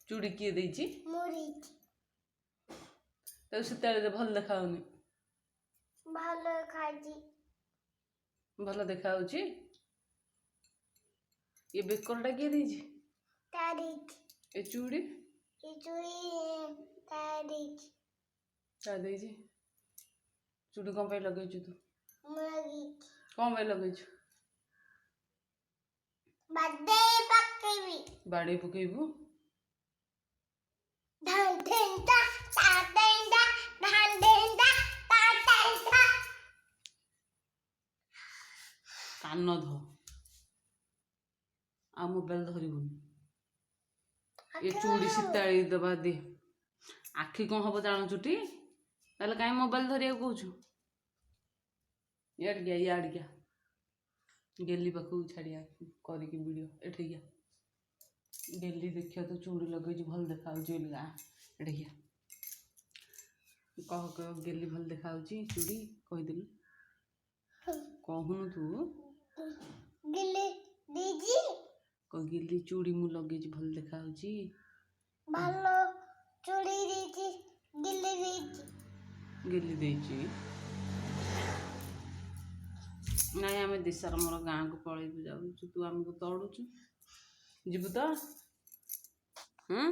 चूड़ी किए देछि मुड़ी तो सेते भल देखाउनी भालो खाजी भल देखाउछि ये बेकरटा किए देछि तारीख ए चूड़ी चूड़ी तारीख ता देछि चूड़ी कौन पे लगेछु तू मुड़ी कौन पे लगेछु बदे पक्केबी बाड़ी पकेबू धान देंदा ता देंदा धान देंदा ता देंदा कान धो आ मोबाइल धरिबुनी ये चूड़ी सीताड़ी दबा दे आखि कौन हम जान चुटी ताले कहीं मोबाइल धरिया कहूँ यार गया गेली पाखु छाड़िया करके वीडियो एठे गया गेली देखिया तो चूड़ी लगे भल देखा एठे गया कह कह गेली भल देखा चूड़ी कहीदेलु कहूनु तू गिल्ली दीजी कह गेली चूड़ी मु लगे भल देखा भालो चूड़ी दीजी गिल्ली दीजी गेली देछि नाई आम दिशार मोर गाँ को पलैबू जाऊँ तू आमको तड़ुचु जीवु तो हाँ